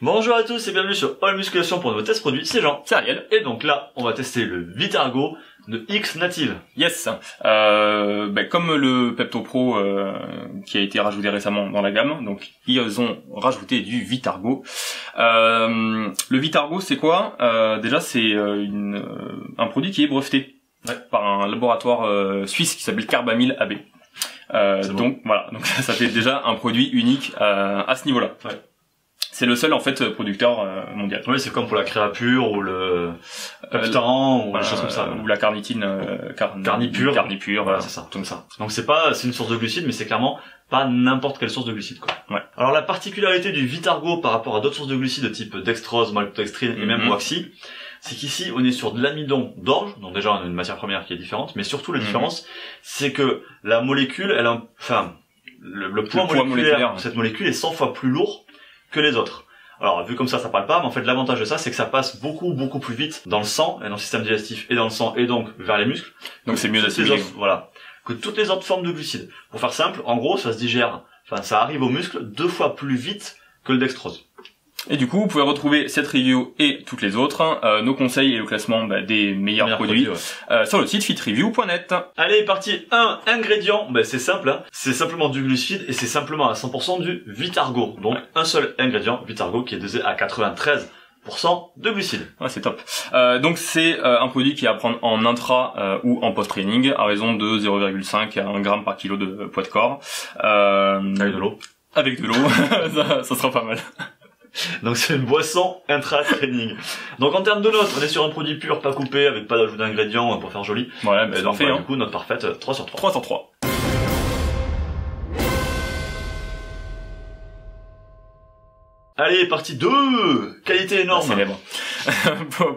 Bonjour à tous et bienvenue sur All Musculation pour nos tests produits, c'est Jean. C'est Ariel. Et donc là, on va tester le Vitargo de X Native. Yes. Comme le Pepto Pro qui a été rajouté récemment dans la gamme, donc ils ont rajouté du Vitargo. Le Vitargo, c'est quoi? Déjà, c'est un produit qui est breveté par un laboratoire suisse qui s'appelle Carbamyl AB. Donc voilà, donc ça fait déjà un produit unique à ce niveau-là. Ouais. C'est le seul en fait producteur mondial. Oui, c'est comme pour la créapure ou le Peptan ou des choses comme ça. Ou la carnitine, Carnipure, voilà, c'est ça. Comme ça. Donc c'est une source de glucides, mais c'est clairement pas n'importe quelle source de glucides, quoi. Ouais. Alors la particularité du Vitargo par rapport à d'autres sources de glucides de type dextrose, maltodextrine et même waxy, c'est qu'ici on est sur de l'amidon d'orge, donc déjà on a une matière première qui est différente, mais surtout la différence, c'est que la molécule, le poids moléculaire de cette molécule est 100 fois plus lourd que les autres. Alors vu comme ça parle pas, mais en fait l'avantage de ça c'est que ça passe beaucoup plus vite dans le sang et dans le système digestif et dans le sang et donc vers les muscles. Donc c'est mieux d'assimiler. Voilà. Que toutes les autres formes de glucides. Pour faire simple, en gros ça se digère, ça arrive aux muscles 2 fois plus vite que le dextrose. Et du coup, vous pouvez retrouver cette review et toutes les autres, nos conseils et le classement des meilleurs produits sur le site fitreview.net. Allez, parti 1, ingrédient, c'est simple, hein. C'est simplement du glucide et c'est simplement à 100% du Vitargo. Donc un seul ingrédient, Vitargo, qui est dosé à 93% de glucides. Ouais, c'est top. Donc c'est un produit qui est à prendre en intra ou en post-training à raison de 0,5 à 1 gramme par kilo de poids de corps. Avec de l'eau. Avec de l'eau, ça sera pas mal. Donc c'est une boisson intra-training. Donc en termes de notes, on est sur un produit pur, pas coupé, avec pas d'ajout d'ingrédients pour faire joli. Ouais, c'est parfait. Du coup, note parfaite, 3 sur 3. 3 sur 3. Allez, partie 2. Qualité énorme. Célèbre.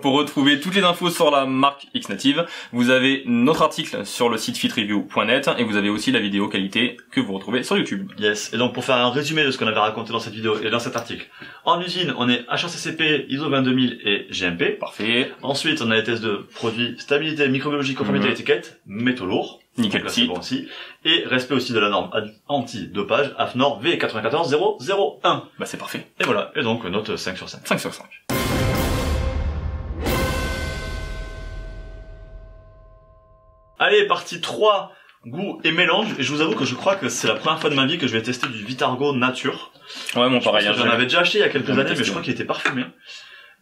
Pour retrouver toutes les infos sur la marque X Native, vous avez notre article sur le site fitreview.net et vous avez aussi la vidéo qualité que vous retrouvez sur YouTube. Yes. Et donc pour faire un résumé de ce qu'on avait raconté dans cette vidéo et dans cet article, en usine, on est HACCP, ISO 22000 et GMP. Parfait. Ensuite, on a les tests de produits, stabilité, microbiologie, conformité, étiquette, métaux lourds. Nickel aussi. Bon aussi. Et respect aussi de la norme anti-dopage AFNOR V94001. C'est parfait. Et voilà. Et donc, note 5 sur 5. 5 sur 5. Allez, partie 3. Goût et mélange. Et je vous avoue que je crois que c'est la première fois de ma vie que je vais tester du Vitargo nature. Ouais, mon pareil. J'en avais déjà acheté il y a quelques années, mais je crois qu'il était parfumé.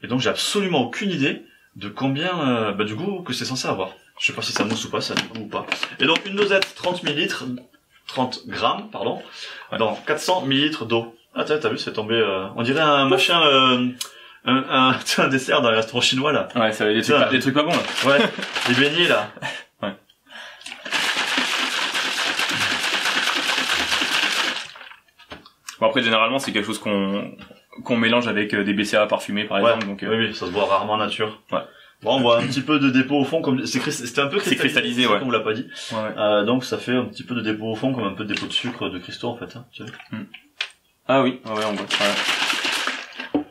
Et donc, j'ai absolument aucune idée de combien, du goût que c'est censé avoir. Je sais pas si ça mousse ou pas, ça a du goût ou pas. Et donc, une dosette 30 grammes, pardon, dans 400 millilitres d'eau. Ah, t'as vu, c'est tombé, on dirait un machin, un dessert dans les restaurants chinois, là. Ouais, ça des trucs pas bons, là. Ouais, les beignets, là. Ouais. Bon, après, généralement, c'est quelque chose qu'on mélange avec des BCA parfumés, par exemple. Donc, oui, ça se voit rarement nature. Ouais. Bon, on voit un petit peu de dépôt au fond, comme c'était un peu cristallisé, ouais. Comme on l'a pas dit. Ouais. Donc ça fait un petit peu de dépôt au fond, comme un peu de dépôt de sucre, de cristaux en fait. Hein, tu sais. Ah oui, ouais, on voit. Ouais.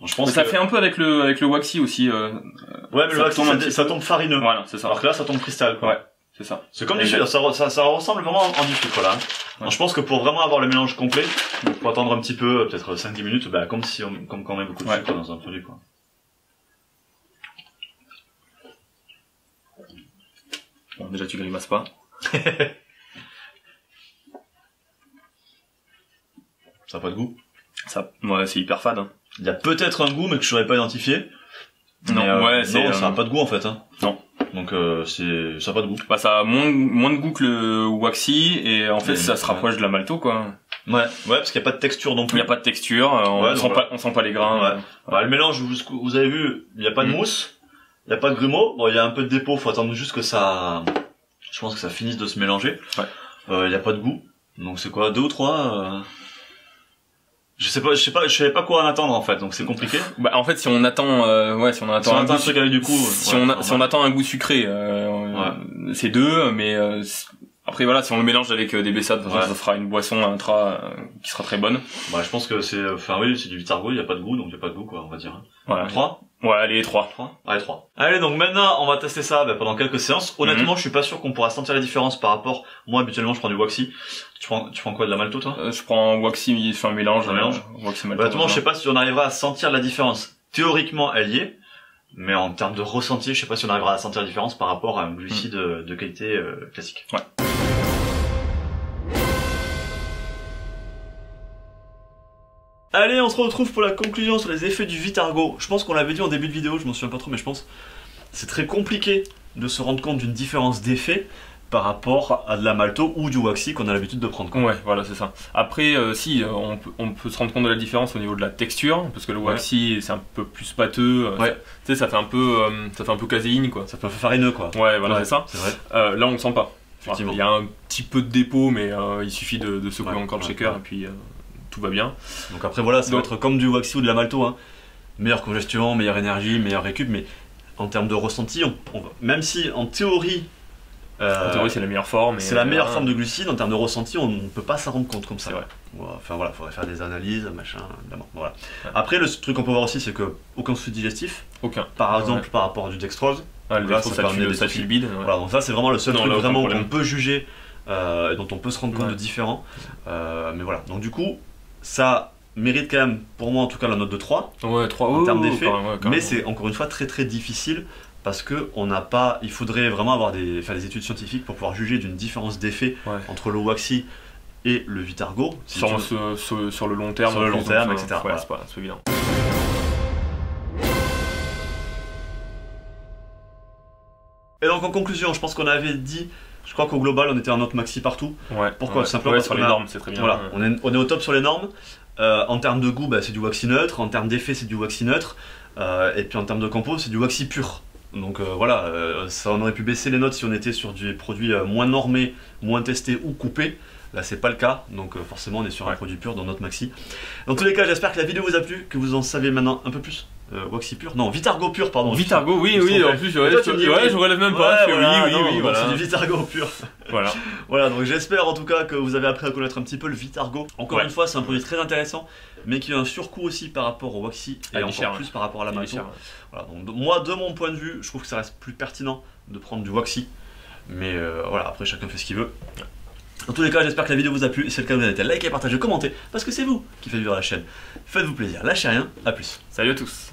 Bon, je pense ça fait un peu avec le waxy aussi. Ouais, mais le waxy ça tombe farineux. Voilà, c'est ça. Alors que là, ça tombe cristal, quoi. Ouais, c'est ça. C'est comme du sucre, ça ressemble vraiment en du sucre là. Ouais. Je pense que pour vraiment avoir le mélange complet, il faut attendre un petit peu, peut-être 5-10 minutes, comme quand on met beaucoup de sucre dans un produit, quoi. Bon, déjà tu grimaces pas. Ça a pas de goût. Ouais, c'est hyper fade. Hein. Il y a peut-être un goût, mais que je saurais pas identifier. Non, non, ça a pas de goût en fait. Hein. Non. Donc ça a pas de goût. Ça a moins de goût que le waxy et en fait ça se rapproche de la malto, quoi. Ouais, parce qu'il y a pas de texture non plus. Il y a pas de texture, on sent pas les grains. Le mélange, vous avez vu, il y a pas de mousse. Il y a pas de grumeaux. Bon, il y a un peu de dépôt. Faut attendre juste que ça, je pense que ça finisse de se mélanger. Ouais. Il y a pas de goût. Donc c'est quoi, 2 ou 3 Je savais pas quoi en attendre en fait. Donc c'est compliqué. En fait, si on attend un truc avec du coup, si on attend un goût sucré, c'est 2. Mais après voilà, si on le mélange avec des BCA, ça fera une boisson intra qui sera très bonne. Je pense que c'est du Vitargo. Il y a pas de goût, donc il y a pas de goût quoi, on va dire. Voilà. 3. Ouais, allez, 3. 3. Allez, 3. Allez, donc maintenant, on va tester ça pendant quelques séances. Honnêtement, je suis pas sûr qu'on pourra sentir la différence par rapport... Moi, habituellement, je prends du Waxy. Tu prends quoi, de la malto, toi? Je prends Waxy, un mélange. Waxy malto. Honnêtement, je sais pas si on arrivera à sentir la différence. Théoriquement, elle y est. Mais en termes de ressenti, je sais pas si on arrivera à sentir la différence par rapport à un glucide de qualité classique. Ouais. Allez, on se retrouve pour la conclusion sur les effets du Vitargo. Je pense qu'on l'avait dit en début de vidéo, je m'en souviens pas trop, mais je pense c'est très compliqué de se rendre compte d'une différence d'effet par rapport à de la malto ou du Waxy qu'on a l'habitude de prendre. Ouais, voilà, c'est ça. Après, on peut se rendre compte de la différence au niveau de la texture, parce que le Waxy c'est un peu plus pâteux. Tu sais, ça fait un peu caséine, quoi. Ça fait un peu farineux, quoi. Ouais, voilà, c'est ça. C'est vrai. Là, on le sent pas. Effectivement. Il y a un petit peu de dépôt, mais il suffit de secouer encore le shaker et puis tout va bien. Donc après, voilà, ça va être comme du Waxy ou de la malto, hein. Meilleure congestion, meilleure énergie, meilleure récup, mais en termes de ressenti, même si en théorie c'est la meilleure forme. C'est la meilleure forme de glucides. En termes de ressenti, on ne peut pas s'en rendre compte comme ça. C'est vrai. Enfin voilà, faudrait faire des analyses, machin, évidemment. Voilà. Ouais. Après, le truc qu'on peut voir aussi, c'est que aucun souci digestif. Aucun. Par exemple, par rapport à du dextrose. Le dextrose, ça tue le bide. Voilà, donc ça, c'est vraiment le seul truc vraiment qu'on peut juger, dont on peut se rendre compte de différent. Mais voilà. Donc du coup, ça mérite quand même, pour moi en tout cas, la note de 3. Ouais, 3 en termes d'effet. Mais c'est encore une fois très très difficile. Parce que on n'a pas, il faudrait vraiment faire des études scientifiques pour pouvoir juger d'une différence d'effet entre le Waxy et le Vitargo. Sur le long terme. Sur le long terme, etc. Ouais, c'est pas évident. Et donc en conclusion, je pense qu'on avait dit, je crois qu'au global on était en note maxi partout. Ouais. Pourquoi? Simplement parce sur les normes, c'est très bien. Voilà, on est au top sur les normes. En termes de goût, c'est du Waxy neutre. En termes d'effet, c'est du Waxy neutre. Et puis en termes de compo, c'est du Waxy pur. Donc voilà, ça on aurait pu baisser les notes si on était sur des produits moins normés, moins testés ou coupés. Là c'est pas le cas, donc forcément on est sur un produit pur dans notre maxi. Dans tous les cas, j'espère que la vidéo vous a plu, que vous en savez maintenant un peu plus. Waxy pur, non, Vitargo pur, pardon. Vitargo, oui, en plus, je relève même pas. Voilà, c'est du Vitargo pur. Voilà. Voilà, donc j'espère en tout cas que vous avez appris à connaître un petit peu le Vitargo. Encore une fois, c'est un produit très intéressant, mais qui a un surcoût aussi par rapport au Waxy et encore plus par rapport à la malto. Voilà, donc moi, de mon point de vue, je trouve que ça reste plus pertinent de prendre du Waxy, mais voilà, après chacun fait ce qu'il veut. Dans tous les cas, j'espère que la vidéo vous a plu. Si c'est le cas, vous avez likez, partagez, commentez, parce que c'est vous qui faites vivre la chaîne. Faites-vous plaisir, lâchez rien, à plus. Salut à tous.